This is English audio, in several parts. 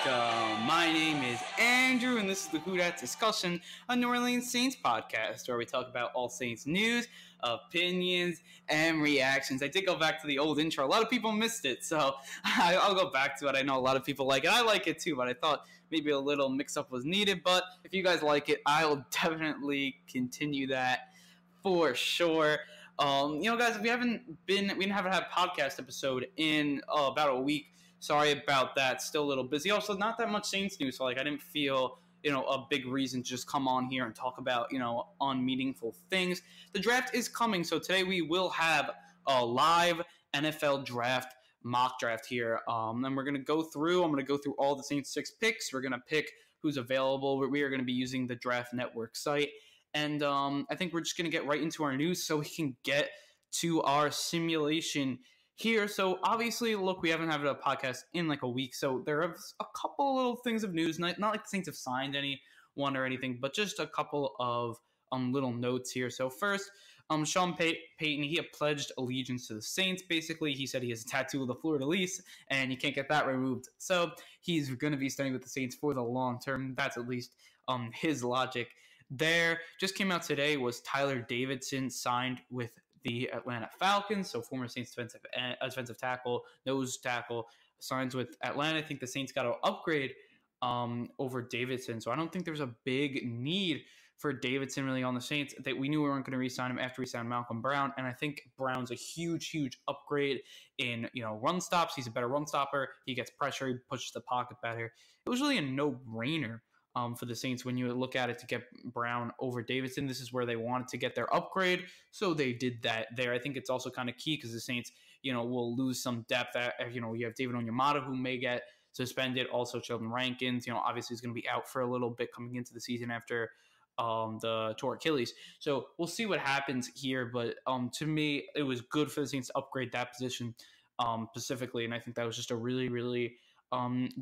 welcome. My name is Andrew, and this is the Who Dat Discussion, a New Orleans Saints podcast where we talk about all Saints news, opinions, and reactions. I did go back to the old intro. A lot of people missed it, so I'll go back to it. I know a lot of people like it. I like it too, but I thought maybe a little mix-up was needed. But if you guys like it, I'll definitely continue that for sure. Guys, we haven't had a podcast episode in about a week. Sorry about that. Still a little busy. Also, not that much Saints news, so I didn't feel a big reason to just come on here and talk about unmeaningful things. The draft is coming, so today we will have a live NFL draft mock draft here. And we're gonna go through. I'm gonna go through all the Saints 6 picks. We're gonna pick who's available. We are gonna be using the Draft Network site. And I think we're just going to get right into our news so we can get to our simulation here. So obviously, look, we haven't had a podcast in like a week. So there are a couple little things of news. Not like the Saints have signed anyone or anything, but just a couple of little notes here. So first, Sean Payton, he had pledged allegiance to the Saints. Basically, he said he has a tattoo of the fleur-de-lis, and you can't get that removed. So he's going to be staying with the Saints for the long term. That's at least his logic there. Just came out today was Tyler Davidson signed with the Atlanta Falcons. So former Saints defensive tackle, nose tackle, signs with Atlanta. I think the Saints got to upgrade over Davidson. So I don't think there's a big need for Davidson really on the Saints. That we knew we weren't going to re-sign him after we signed Malcolm Brown. And I think Brown's a huge upgrade in run stops. He's a better run stopper. He gets pressure. He pushes the pocket better. It was really a no-brainer for the Saints when you look at it to get Brown over Davidson. This is where they wanted to get their upgrade, so they did that there. I think it's also kind of key because the Saints, will lose some depth. You have David Onyemata who may get suspended. Also, Sheldon Rankins, obviously is going to be out for a little bit coming into the season after the torn Achilles. So we'll see what happens here. But to me, it was good for the Saints to upgrade that position specifically, and I think that was just a really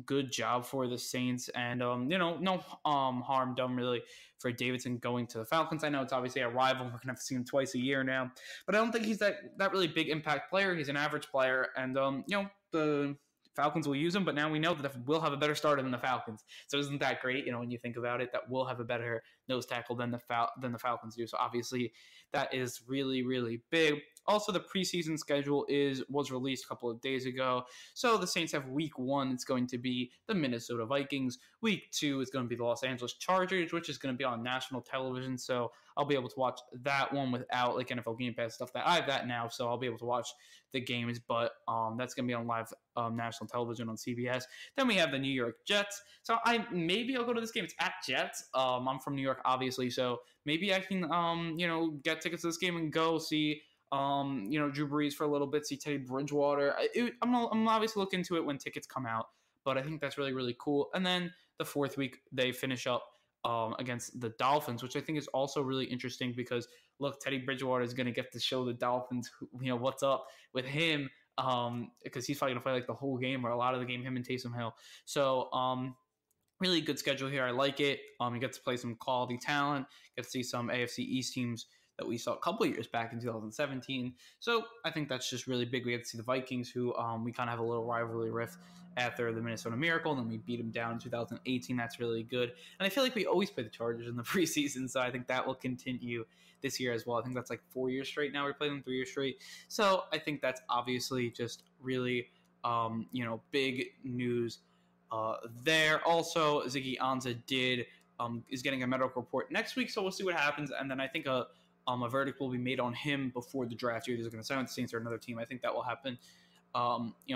good job for the Saints, and no harm done really for Davidson going to the Falcons. I know it's obviously a rival. We're gonna have to see him twice a year now, but I don't think he's that really big impact player. He's an average player, and the Falcons will use him, but now we know that we'll have a better starter than the Falcons. So isn't that great? When you think about it, that we'll have a better nose tackle than the Falcons do. So obviously that is really big. Also, the preseason schedule was released a couple of days ago. So the Saints have week 1. It's going to be the Minnesota Vikings. Week 2 is going to be the Los Angeles Chargers, which is going to be on national television. So I'll be able to watch that one without like NFL Game Pass stuff. That I have that now, so I'll be able to watch the games. But that's going to be on live national television on CBS. Then we have the New York Jets. So maybe I'll go to this game. It's at Jets. I'm from New York, obviously, so maybe I can get tickets to this game and go see Drew Brees for a little bit, see Teddy Bridgewater. I'm obviously looking into it when tickets come out, but I think that's really cool. And then the 4th week, they finish up against the Dolphins, which I think is also really interesting because, look, Teddy Bridgewater is going to get to show the Dolphins, what's up with him because he's probably going to play like the whole game or a lot of the game, him and Taysom Hill. So, really good schedule here. I like it. You get to play some quality talent, get to see some AFC East teams that we saw a couple of years back in 2017. So I think that's just really big. We get to see the Vikings, who we kind of have a little rivalry rift after the Minnesota Miracle, and then we beat them down in 2018. That's really good. And I feel like we always play the Chargers in the preseason, so I think that will continue this year as well. I think that's like 4 years straight now. We're playing them 3 years straight. So I think that's obviously just really, big news there. Also, Ziggy Ansah is getting a medical report next week, so we'll see what happens. And then I think a verdict will be made on him before the draft. Either he's going to sign with the Saints or another team. I think that will happen,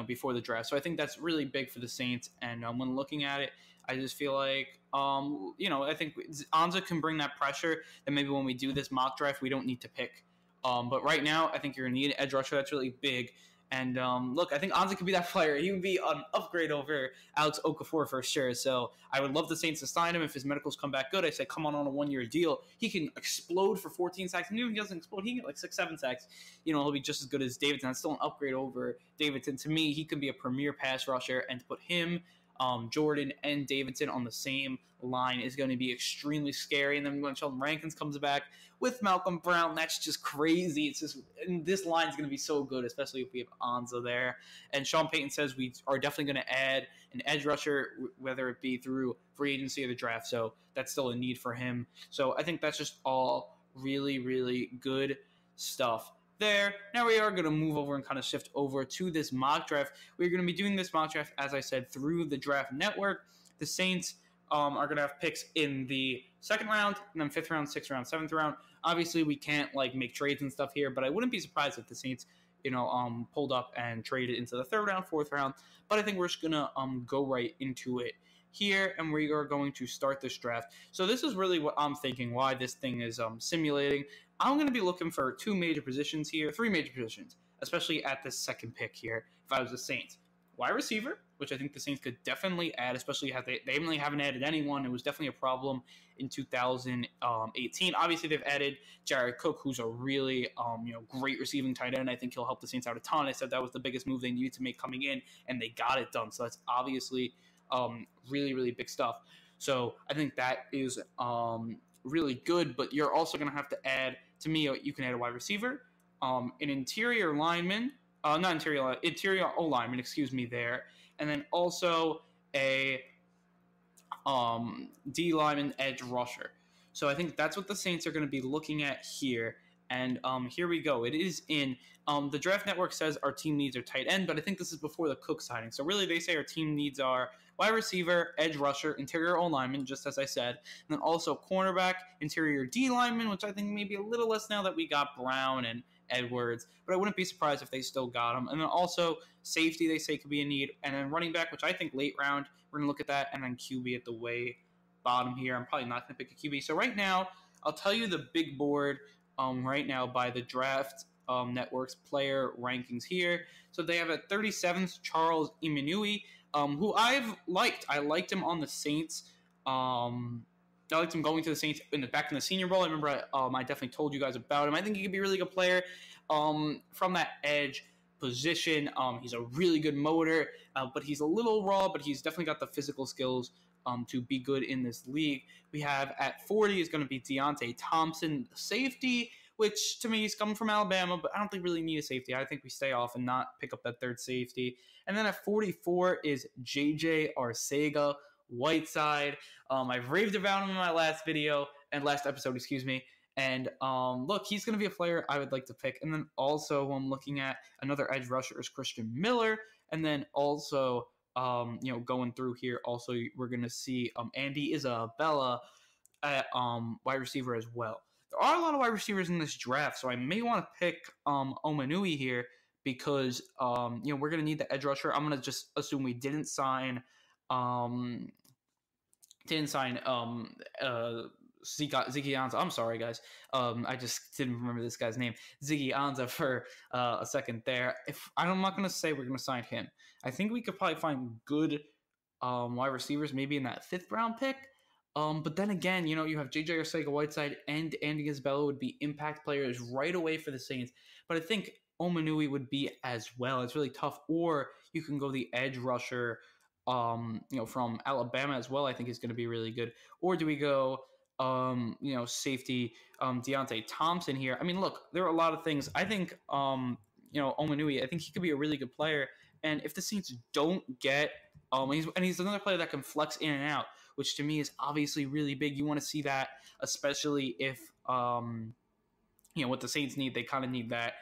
before the draft. So I think that's really big for the Saints. And when looking at it, I just feel like, I think Ansah can bring that pressure. And maybe when we do this mock draft, we don't need to pick. But right now, I think you're going to need an edge rusher. That's really big. And look, I think Ansah could be that player. He would be an upgrade over Alex Okafor for sure. So I would love the Saints to sign him. If his medicals come back good, I say come on a 1-year deal. He can explode for 14 sacks. And even if he doesn't explode, he can get like 6-7 sacks. He'll be just as good as Davidson. That's still an upgrade over Davidson. To me, he could be a premier pass rusher. And to put him Jordan and Davidson on the same line is going to be extremely scary. And then when Sheldon Rankins comes back with Malcolm Brown, that's just crazy. It's just, and this line is going to be so good, especially if we have Anza there. And Sean Payton says we are definitely going to add an edge rusher, whether it be through free agency or the draft. So that's still a need for him. So I think that's just all really, really good stuff there. Now we are going to move over and kind of shift over to this mock draft. We're going to be doing this mock draft, as I said, through the Draft Network. The Saints are going to have picks in the second round, and then fifth round, sixth round, seventh round. Obviously, we can't like make trades and stuff here, but I wouldn't be surprised if the Saints, pulled up and traded into the third round, fourth round. But I think we're just going to go right into it here, and we are going to start this draft. So this is really what I'm thinking, why this thing is simulating. I'm going to be looking for three major positions, especially at the second pick here if I was the Saints. Wide receiver, which I think the Saints could definitely add, especially if they really haven't added anyone. It was definitely a problem in 2018. Obviously, they've added Jared Cook, who's a really great receiving tight end. I think he'll help the Saints out a ton. I said that was the biggest move they needed to make coming in, and they got it done. So that's obviously really, really big stuff. So I think that is really good, but you're also going to have to add, to me, you can add a wide receiver, an interior lineman, interior O-lineman, there, and then also a D lineman edge rusher. So I think that's what the Saints are going to be looking at here. And here we go. It is in the Draft Network says our team needs are tight end, but I think this is before the Cook signing. So really they say our team needs are wide receiver, edge rusher, interior O-lineman, just as I said, and then also cornerback, interior D lineman, which I think maybe a little less now that we got Brown and Edwards, but I wouldn't be surprised if they still got him. And then also safety they say could be a need, and then running back, which I think late round, we're going to look at that, and then QB at the way bottom here. I'm probably not going to pick a QB. So right now, I'll tell you the big board right now by the Draft Network's player rankings here. So they have at 37th Charles Omenihu, who I've liked. I liked him on the Saints. I liked him going to the Saints back in the Senior Bowl. I remember I definitely told you guys about him. I think he could be a really good player from that edge position. He's a really good motor, but he's a little raw, but he's definitely got the physical skills to be good in this league. We have at 40 is going to be Deontay Thompson, safety, which to me is coming from Alabama, but I don't think we really need a safety. I think we stay off and not pick up that third safety. And then at 44 is J.J. Arcega-Whiteside. I've raved about him in my last episode, And look, he's going to be a player I would like to pick. And then also I'm looking at another edge rusher is Christian Miller. And then also, going through here, also we're going to see Andy Isabella at wide receiver as well. There are a lot of wide receivers in this draft, so I may want to pick Omenihu here because we're going to need the edge rusher. I'm going to just assume we didn't sign Zeke Ansah. I'm sorry, guys. I just didn't remember this guy's name. Ziggy Ansah for a second there. I'm not going to say we're going to sign him. I think we could probably find good wide receivers maybe in that fifth round pick. But then again, you have J.J. Arcega-Whiteside and Andy Isabella would be impact players right away for the Saints. But I think Omenihu would be as well. It's really tough. Or you can go the edge rusher, from Alabama as well. I think is going to be really good. Or do we go, safety, Deontay Thompson here? I mean, look, there are a lot of things. I think, Omenihu, I think he could be a really good player. And if the Saints don't get, he's another player that can flex in and out, which to me is obviously really big. You want to see that, especially if, what the Saints need. They kind of need that,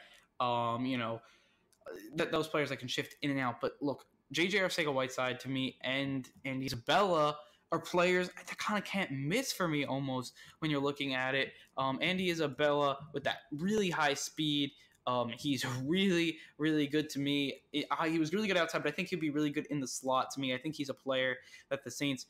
those players that can shift in and out. But look, J.J. Arcega-Whiteside to me and Isabella are players that kind of can't miss for me almost when you're looking at it. Andy Isabella with that really high speed. He's really, really good to me. He was really good outside, but I think he'd be really good in the slot to me. I think he's a player that the Saints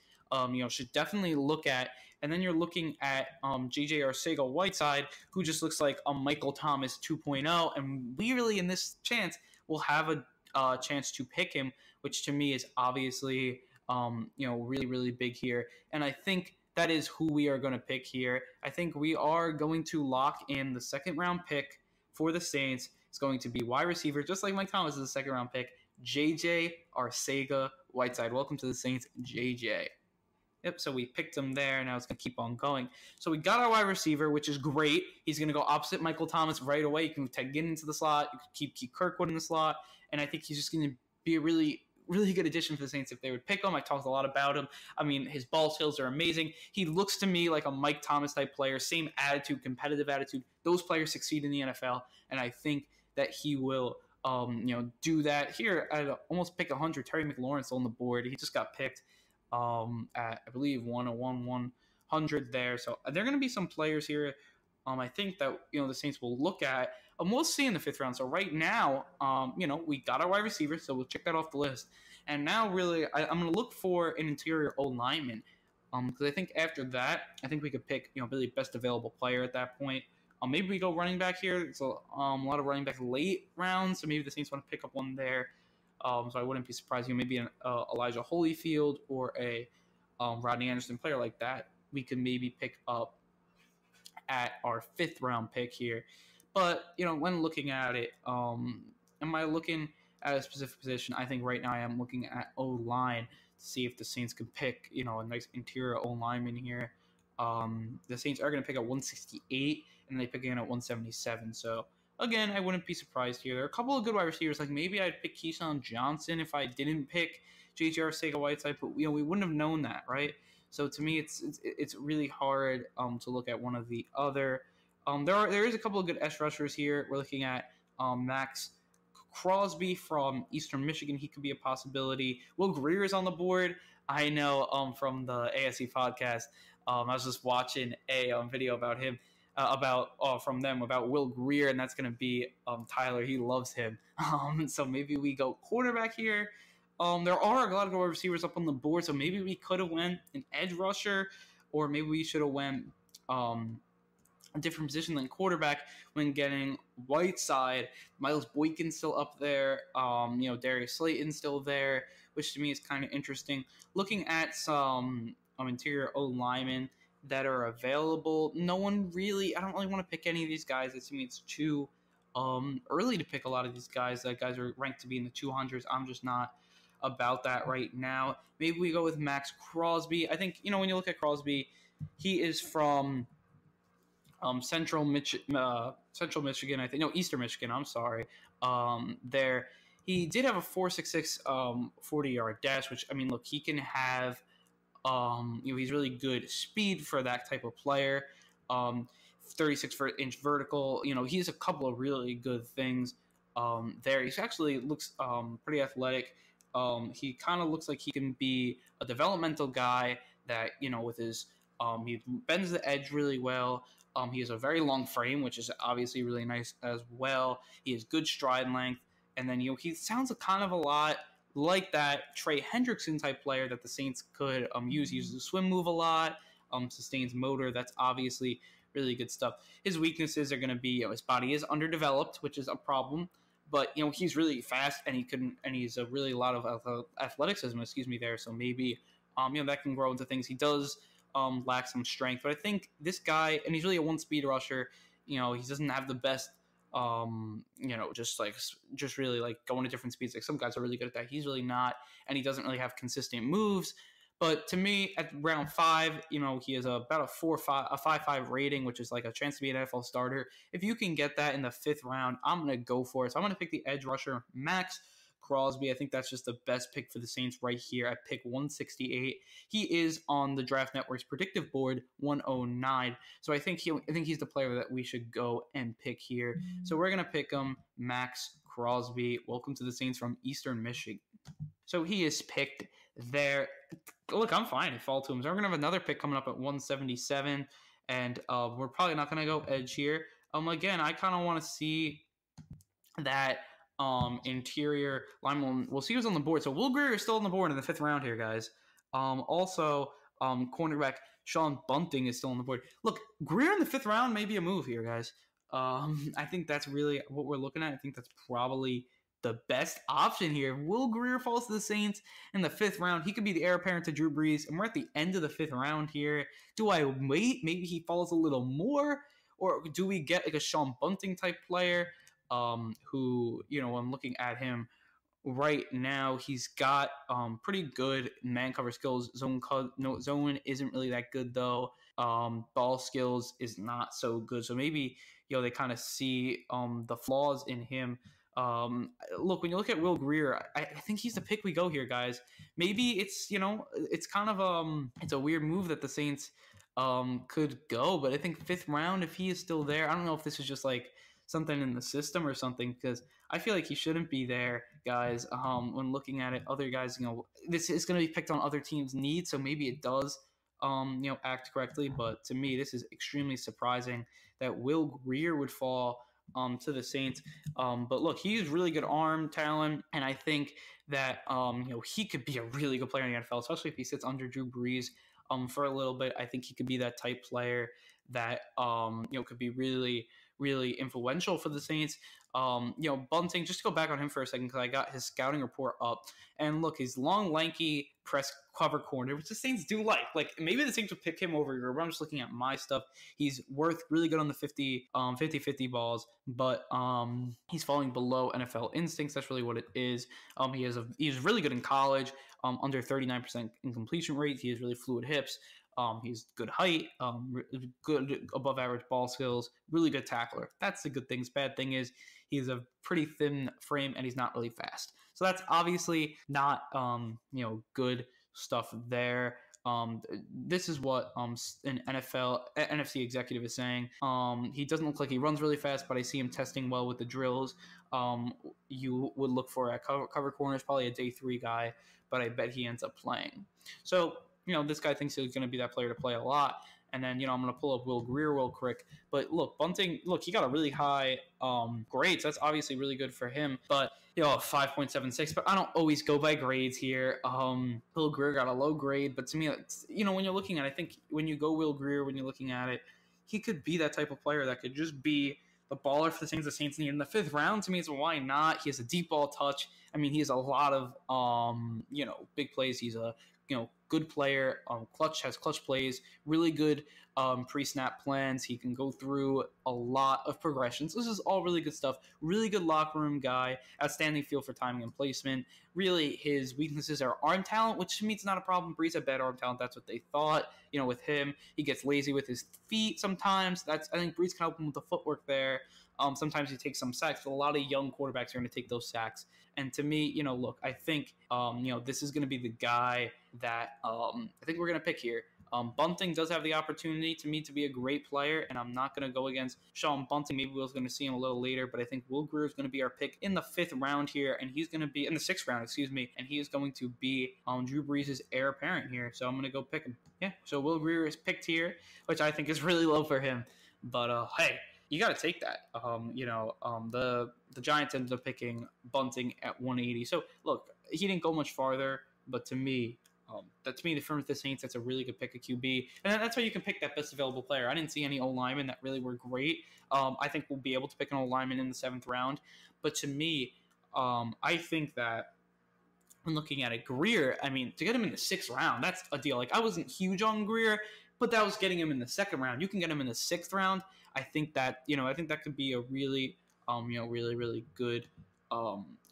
should definitely look at. And then you're looking at J.J. Arcega-Whiteside, who just looks like a Michael Thomas 2.0. And we really, in this chance, will have a chance to pick him, which to me is obviously, really, really big here. And I think that is who we are going to pick here. I think we are going to lock in the second round pick for the Saints. It's going to be wide receiver, just like Mike Thomas is a second round pick, J.J. Whiteside. Welcome to the Saints, JJ. Yep, so we picked him there. Now it's going to keep on going. So we got our wide receiver, which is great. He's going to go opposite Michael Thomas right away. You can get into the slot. You can keep Kirkwood in the slot. And I think he's just going to be a really, really good addition for the Saints if they would pick him. I talked a lot about him. I mean, his ball skills are amazing. He looks to me like a Mike Thomas type player. Same attitude, competitive attitude. Those players succeed in the NFL. And I think that he will do that. Here, I'd almost pick 100. Terry McLaurin still on the board. He just got picked at, I believe, 101 there. So there are going to be some players here I think that, the Saints will look at. We'll see in the 5th round. So right now, we got our wide receiver, so we'll check that off the list. And now, really, I'm going to look for an interior O-lineman. Because I think after that, I think we could pick, really best available player at that point. Maybe we go running back here. So a lot of running back late rounds, so maybe the Saints want to pick up one there. So I wouldn't be surprised. Maybe an Elijah Holyfield or a Rodney Anderson player like that. We could maybe pick up at our 5th round pick here. But when looking at it, am I looking at a specific position? I think right now I am looking at O-line to see if the Saints could pick a nice interior O-lineman here. The Saints are going to pick at 168, and they pick again at 177. So again, I wouldn't be surprised here. There are a couple of good wide receivers. Like maybe I'd pick Keyshawn Johnson if I didn't pick J.J. Arcega-Whiteside, but we wouldn't have known that, right? So to me, it's really hard to look at one of the other. There is a couple of good edge rushers here. We're looking at Max Crosby from Eastern Michigan. He could be a possibility. Will Grier is on the board. I know from the ASC podcast. I was just watching a video about him. From them about Will Grier, and that's going to be Tyler. He loves him. So maybe we go quarterback here. There are a lot of wide receivers up on the board, so maybe we could have went an edge rusher, or maybe we should have went a different position than quarterback when getting Whiteside. Miles Boykin's still up there. Darius Slayton's still there, which to me is kind of interesting. Looking at some interior O-linemen that are available. I don't really want to pick any of these guys. To me, it's too early to pick a lot of these guys. That guys are ranked to be in the 200s. I'm just not about that right now. Maybe we go with Max Crosby. I think, when you look at Crosby, he is from Central Michigan, I think. No, Eastern Michigan, I'm sorry. There, he did have a 4.66 40-yard dash, which, look, he can have he's really good speed for that type of player. 36-inch vertical. He has a couple of really good things there. He actually looks pretty athletic. He kind of looks like he can be a developmental guy that, with his he bends the edge really well. He has a very long frame, which is obviously really nice as well. He has good stride length. And then, he sounds kind of a lot like that Trey Hendrickson type player that the Saints could use. He uses a swim move a lot, sustains motor. That's obviously really good stuff. His weaknesses are going to be, his body is underdeveloped, which is a problem. But, he's really fast, and he's a really lot of athleticism, there. So maybe, that can grow into things. He does lack some strength. But I think this guy, and he's really a one-speed rusher, he doesn't have the best just really like going to different speeds. Like some guys are really good at that. He's really not, and he doesn't really have consistent moves. But to me, at round 5, he has about a 5.5 rating, which is like a chance to be an NFL starter. If you can get that in the 5th round, I'm gonna go for it. So I'm gonna pick the edge rusher Max Crosby. I think that's just the best pick for the Saints right here at pick 168. He is on the Draft Network's predictive board 109. So I think he's the player that we should go and pick here. So we're gonna pick him, Max Crosby. Welcome to the Saints from Eastern Michigan. So he is picked there. Look, I'm fine if fall to him. So we're gonna have another pick coming up at 177, and we're probably not gonna go edge here. Again, I kind of want to see that interior lineman. We'll see who's on the board. So Will Grier is still on the board in the 5th round here, guys. Also, cornerback Sean Bunting is still on the board. Look, Grier in the 5th round may be a move here, guys. I think that's really what we're looking at. I think that's probably the best option here. Will Grier falls to the Saints in the 5th round. He could be the heir apparent to Drew Brees, and we're at the end of the 5th round here. Do I wait? Maybe he falls a little more, or do we get like a Sean Bunting type player? Who, I'm looking at him right now he's got pretty good man cover skills. Zone isn't really that good though. Ball skills is not so good. So maybe they kind of see the flaws in him. Look, when you look at Will Greer, I think he's the pick we go here, guys. Maybe it's kind of it's a weird move that the Saints could go, but I think fifth round if he is still there. I don't know if this is just like something in the system or something, because I feel like he shouldn't be there, guys. When looking at it, other guys, this is going to be picked on other teams' needs, so maybe it does, act correctly. But to me, this is extremely surprising that Will Greer would fall to the Saints. But look, he's really good arm talent, and I think that he could be a really good player in the NFL, especially if he sits under Drew Brees for a little bit. I think he could be that type player that could be really, really influential for the Saints. Bunting, just to go back on him for a second, because I got his scouting report up. And look, he's long, lanky, press cover corner, which the Saints do like. Like, maybe the Saints would pick him over here, but I'm just looking at my stuff. He's worth really good on the 50-50 balls, but he's falling below NFL instincts. That's really what it is. He's really good in college, under 39% incompletion rate. He has really fluid hips. He's good height, good above average ball skills, really good tackler. That's the good things. Bad thing is he's a pretty thin frame and he's not really fast. So that's obviously not good stuff there. This is what an NFC executive is saying. He doesn't look like he runs really fast, but I see him testing well with the drills. You would look for at cover corners, probably a day 3 guy, but I bet he ends up playing. So this guy thinks he's going to be that player to play a lot. And then, I'm going to pull up Will Greer real quick. But look, Bunting, he got a really high grade. So that's obviously really good for him. But, 5.76. But I don't always go by grades here. Will Greer got a low grade. But to me, it's, when you're looking at it, I think when you go Will Greer, when you're looking at it, he could be that type of player that could just be the baller for the Saints need in the 5th round. To me, it's why not? He has a deep ball touch. I mean, he has a lot of, big plays. He's a, good player, has clutch plays, really good pre-snap plans. He can go through a lot of progressions. This is all really good stuff. Really good locker room guy, outstanding feel for timing and placement. Really, his weaknesses are arm talent, which to me it's not a problem. Brees had bad arm talent. That's what they thought. With him, he gets lazy with his feet sometimes. I think Brees can help him with the footwork there. Sometimes he takes some sacks, but a lot of young quarterbacks are going to take those sacks. And to me, look, I think, this is going to be the guy that I think we're going to pick here. Bunting does have the opportunity to me to be a great player, and I'm not going to go against Sean Bunting. Maybe Will's going to see him a little later, but I think Will Greer is going to be our pick in the 5th round here, and he's going to be in the 6th round, and he is going to be Drew Brees' heir apparent here. So I'm going to go pick him. Yeah, so Will Greer is picked here, which I think is really low for him. But hey, you got to take that. The Giants ended up picking Bunting at 180. So look, he didn't go much farther, but to me, for the Saints, that's a really good pick of QB. And that's why you can pick that best available player. I didn't see any O-linemen that really were great. I think we'll be able to pick an O-lineman in the 7th round. But to me, I think that when looking at Greer, I mean, to get him in the 6th round, that's a deal. Like, I wasn't huge on Greer, but that was getting him in the 2nd round. You can get him in the 6th round. I think that could be a really, really, really good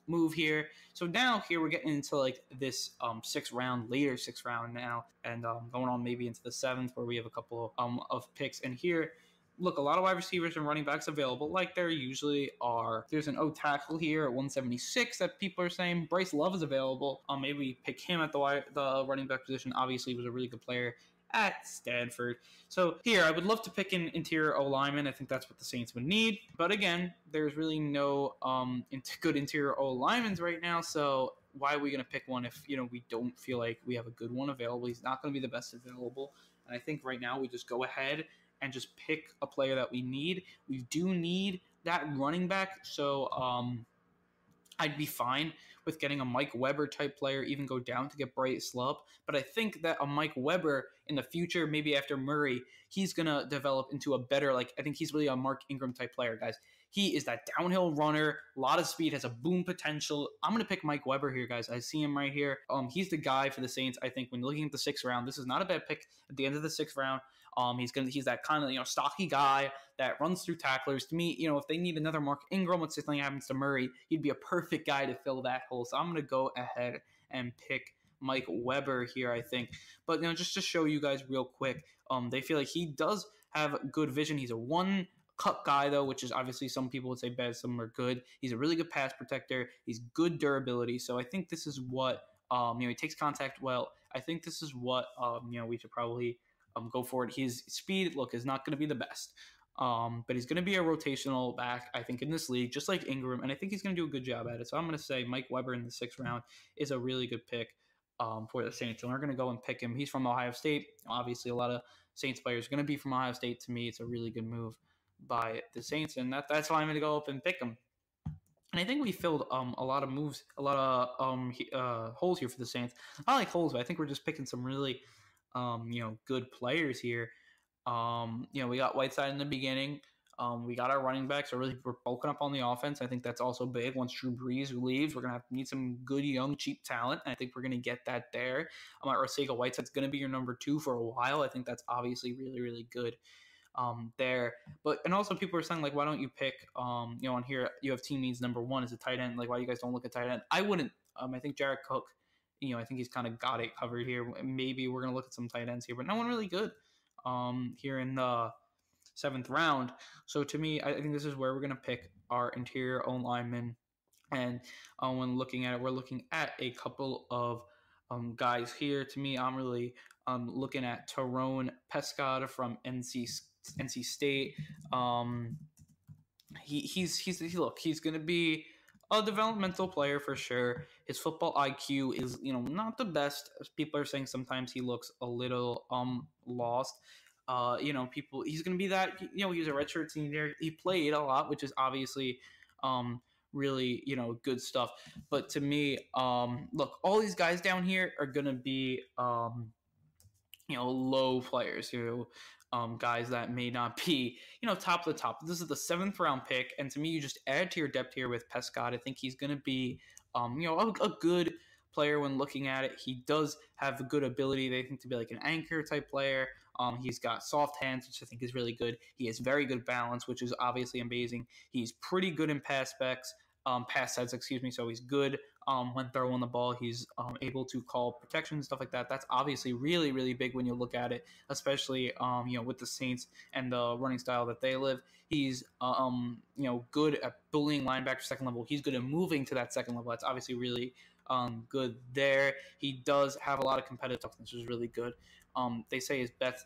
move here. So now here we're getting into like this 6th round, later 6th round now, and going on maybe into the 7th where we have a couple of picks. And here, look, a lot of wide receivers and running backs available, like there usually are. There's an O tackle here at 176 that people are saying. Bryce Love is available. Maybe we pick him at the running back position. Obviously, he was a really good player at Stanford. So here, I would love to pick an interior O-lineman. I think that's what the Saints would need. But again, there's really no good interior O-linemans right now. So why are we going to pick one if we don't feel like we have a good one available? He's not going to be the best available. And I think right now we just go ahead and just pick a player that we need. We do need that running back. So I'd be fine with getting a Mike Weber type player, even go down to get Bryce Love. But I think that a Mike Weber in the future, maybe after Murray, he's going to develop into a better, I think he's really a Mark Ingram type player, guys. He is that downhill runner, a lot of speed, has a boom potential. I'm going to pick Mike Weber here, guys. I see him right here. He's the guy for the Saints. I think when looking at the 6th round, this is not a bad pick at the end of the 6th round. He's that kind of stocky guy that runs through tacklers. To me, if they need another Mark Ingram, let's say something happens to Murray, he'd be a perfect guy to fill that hole. So I'm gonna go ahead and pick Mike Weber here, I think. But just to show you guys real quick, they feel like he does have good vision. He's a one cut guy though, which is obviously some people would say bad, some are good. He's a really good pass protector. He's good durability. So I think this is what he takes contact well. I think this is what we should probably go for it. His speed, look, is not going to be the best. But he's going to be a rotational back, I think, in this league, just like Ingram, and I think he's going to do a good job at it. So I'm going to say Mike Weber in the 6th round is a really good pick for the Saints, and we're going to go and pick him. He's from Ohio State. Obviously, a lot of Saints players are going to be from Ohio State. To me, it's a really good move by the Saints, and that's why I'm going to go up and pick him. And I think we filled a lot of moves, a lot of holes here for the Saints. Not like holes, but I think we're just picking some really good players here. We got Whiteside in the beginning. We got our running backs. We're bulking up on the offense. I think that's also big. Once Drew Brees leaves, we're going to need some good, young, cheap talent. And I think we're going to get that there. Arcega Whiteside's going to be your number 2 for a while. I think that's obviously really, really good there. And also people are saying, like, why don't you pick, on here, you have team needs number 1 as a tight end. Like, why you guys don't look at tight end? I wouldn't. I think Jared Cook, I think he's kind of got it covered here. Maybe we're going to look at some tight ends here, but no one really good here in the 7th round. So to me, I think this is where we're going to pick our interior own linemen. And when looking at it, we're looking at a couple of guys here. To me, I'm really looking at Tyrone Pescott from NC State. He's going to be a developmental player for sure. His football IQ is, not the best. People are saying sometimes he looks a little lost. He's going to be that, he was a redshirt senior. He played a lot, which is obviously really, good stuff. But to me, look, all these guys down here are going to be, low players, guys that may not be, top of the top. This is the 7th round pick. And to me, you just add to your depth here with Pescott. I think he's going to be, a good player when looking at it. He does have a good ability, they think, to be like an anchor type player. He's got soft hands, which I think is really good. He has very good balance, which is obviously amazing. He's pretty good in pass sets, so he's good when throwing the ball. He's able to call protection and stuff like that. That's obviously really, really big when you look at it, especially with the Saints and the running style that they live. He's good at bullying linebackers second level. He's good at moving to that second level. That's obviously really good there. He does have a lot of competitive toughness, which is really good. They say his best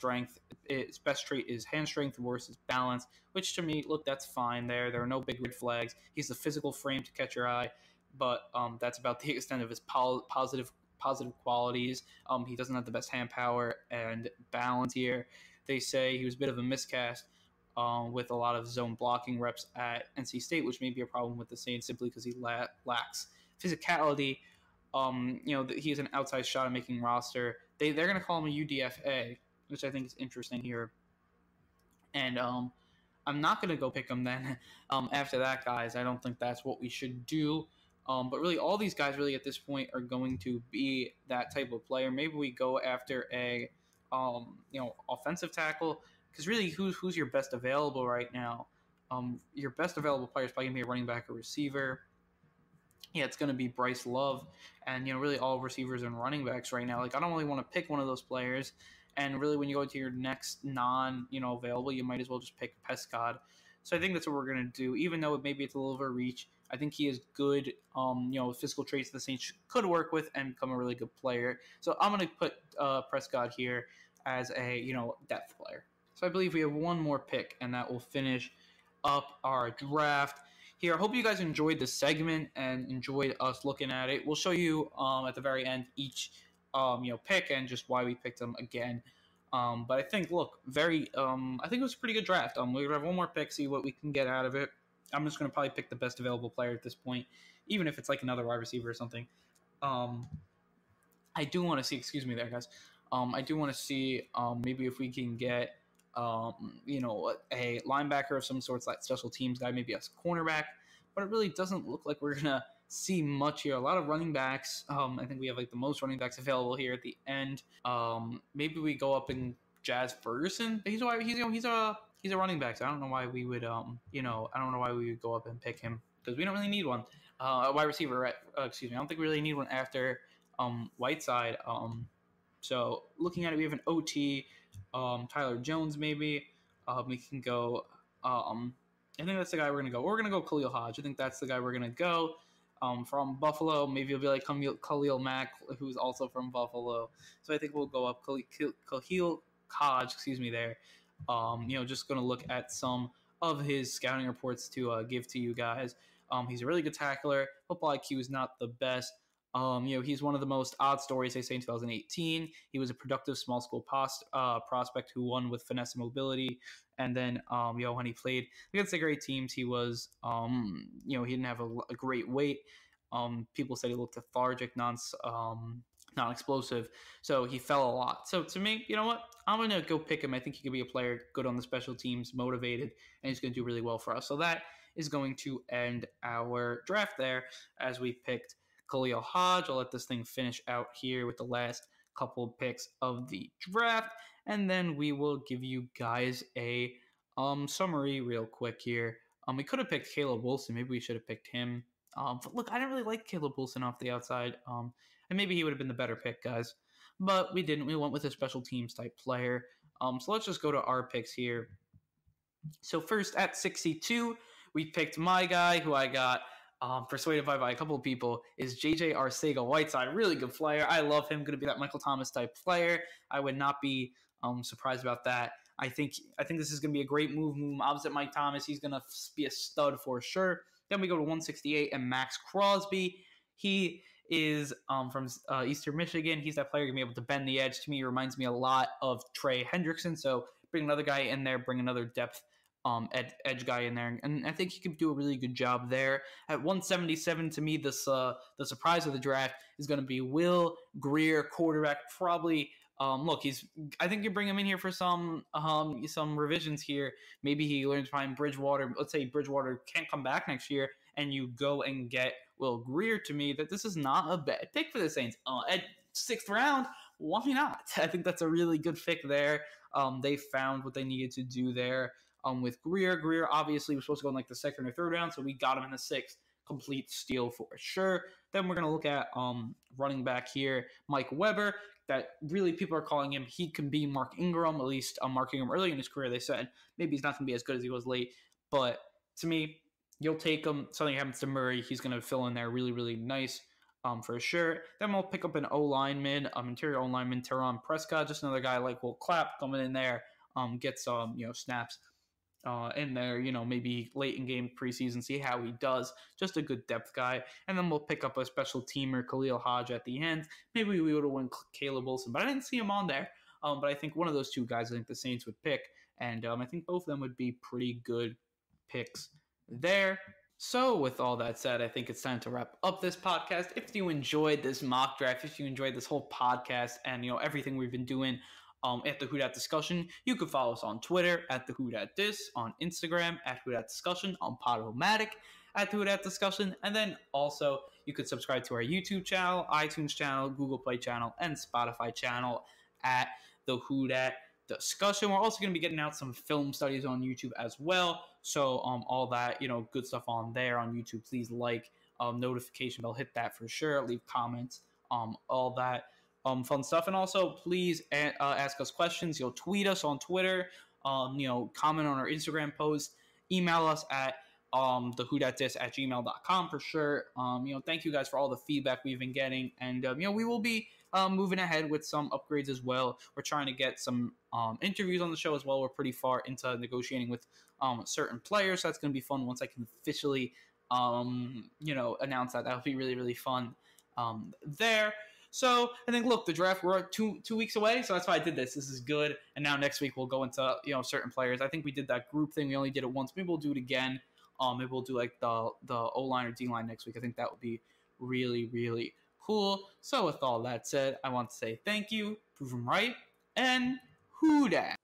trait is hand strength, worst is balance, which to me, look, that's fine there. There are no big red flags. He's the physical frame to catch your eye, but that's about the extent of his positive qualities. He doesn't have the best hand power and balance here. They say he was a bit of a miscast with a lot of zone blocking reps at NC State, which may be a problem with the Saints simply because he lacks physicality. He has an outside shot at making roster. They're going to call him a UDFA, which I think is interesting here. And I'm not going to go pick him then after that, guys. I don't think that's what we should do. But really, all these guys really at this point are going to be that type of player. Maybe we go after a offensive tackle, because really, who's your best available right now? Your best available player is probably going to be a running back or receiver. Yeah, it's going to be Bryce Love, and really all receivers and running backs right now. Like, I don't really want to pick one of those players, and really when you go to your next available, you might as well just pick Pescott. So I think that's what we're going to do, even though maybe it's a little overreach. I think he is good, physical traits the Saints could work with and become a really good player. So I'm going to put Prescott here as a depth player. So I believe we have one more pick, and that will finish up our draft. Here, I hope you guys enjoyed this segment and enjoyed us looking at it. We'll show you at the very end each pick and just why we picked them again. But I think, look, I think it was a pretty good draft. We're going to have one more pick, see what we can get out of it. I'm just going to probably pick the best available player at this point, even if it's like another wide receiver or something. I do want to see, excuse me there, guys. I do want to see maybe if we can get a linebacker of some sorts, like special teams guy, maybe a cornerback, but it really doesn't look like we're gonna see much here. A lot of running backs. I think we have like the most running backs available here at the end. Maybe we go up and Jazz Ferguson. He's a running back. So I don't know why we would I don't know why we would go up and pick him because we don't really need one. A wide receiver, right? Excuse me. I don't think we really need one after Whiteside. So looking at it, we have an OT, Tyler Jones maybe. We can go. I think that's the guy we're gonna go. We're gonna go Khalil Hodge. I think that's the guy we're gonna go. From Buffalo, maybe it'll be like Khalil Mack, who's also from Buffalo. So I think we'll go up Khalil Hodge. Excuse me, there. Just gonna look at some of his scouting reports to give to you guys. He's a really good tackler. Football IQ is not the best. He's one of the most odd stories, they say, in 2018. He was a productive small school prospect who won with finesse and mobility. And then, when he played against the great teams, he was, he didn't have a great weight. People said he looked lethargic, non-explosive. So he fell a lot. So to me, you know what? I'm going to go pick him. I think he could be a player good on the special teams, motivated, and he's going to do really well for us. So that is going to end our draft there as we picked Khalil Hodge. I'll let this thing finish out here with the last couple of picks of the draft, and then we will give you guys a summary real quick here. We could have picked Caleb Wilson. Maybe we should have picked him. But look, I didn't really like Caleb Wilson off the outside. And maybe he would have been the better pick, guys. But we didn't. We went with a special teams type player. So let's just go to our picks here. So first at 62, we picked my guy, who I got persuaded by a couple of people, is JJ Arcega-Whiteside. Really good player. I love him. Going to be that Michael Thomas type player. I would not be surprised about that. I think this is going to be a great move opposite Mike Thomas. He's going to be a stud for sure. Then we go to 168 and Max Crosby. He is from Eastern Michigan. He's that player going to be able to bend the edge. To me, he reminds me a lot of Trey Hendrickson. So bring another guy in there, bring another depth edge guy in there, and I think he could do a really good job there. At 177, to me, the surprise of the draft is going to be Will Grier, quarterback. Probably, I think you bring him in here for some revisions here. Maybe he learns to find Bridgewater. Let's say Bridgewater can't come back next year, and you go and get Will Grier. To me, that this is not a bad pick for the Saints. At 6th round, why not? I think that's a really good pick there. They found what they needed to do there. With Grier. Grier obviously was supposed to go in like the 2nd or 3rd round, so we got him in the 6th. Complete steal for sure. Then we're going to look at running back here, Mike Weber. That really people are calling him. He can be Mark Ingram, at least Mark Ingram early in his career. They said maybe he's not going to be as good as he was late, but to me, you'll take him. Something happens to Murray, he's going to fill in there really, really nice. For sure. Then we'll pick up an O-lineman, interior O-lineman, Teron Prescott, just another guy like Will Clapp coming in there, get some snaps in there, maybe late in game preseason, see how he does. Just a good depth guy. And then we'll pick up a special teamer, Khalil Hodge, at the end. Maybe we would have went Caleb Wilson, but I didn't see him on there. But I think one of those two guys, I think the Saints would pick. And I think both of them would be pretty good picks there. So with all that said, I think it's time to wrap up this podcast. If you enjoyed this mock draft, if you enjoyed this whole podcast and, everything we've been doing at the Who Dat Discussion, you can follow us on Twitter at the Who Dat Dis, on Instagram at Who Dat Discussion, on Podomatic at the Who Dat Discussion, and then also you could subscribe to our YouTube channel, iTunes channel, Google Play channel, and Spotify channel at the Who Dat Discussion. We're also going to be getting out some film studies on YouTube as well, so all that good stuff on there on YouTube. Please like, notification bell, hit that for sure, leave comments, all that fun stuff. And also please ask us questions. You'll tweet us on Twitter, comment on our Instagram post, email us at thewhodatdis@gmail.com for sure. Thank you guys for all the feedback we've been getting, and we will be moving ahead with some upgrades as well. We're trying to get some interviews on the show as well. We're pretty far into negotiating with certain players, so that's going to be fun once I can officially announce that. That'll be really, really fun there. So I think, look, the draft, we're 2 weeks away, so that's why I did this. This is good. And now next week we'll go into certain players. I think we did that group thing. We only did it once. Maybe we'll do it again. Maybe we'll do like the O-line or D-line next week. I think that would be really, really cool. So with all that said, I want to say thank you, prove 'em right, and Who Dat?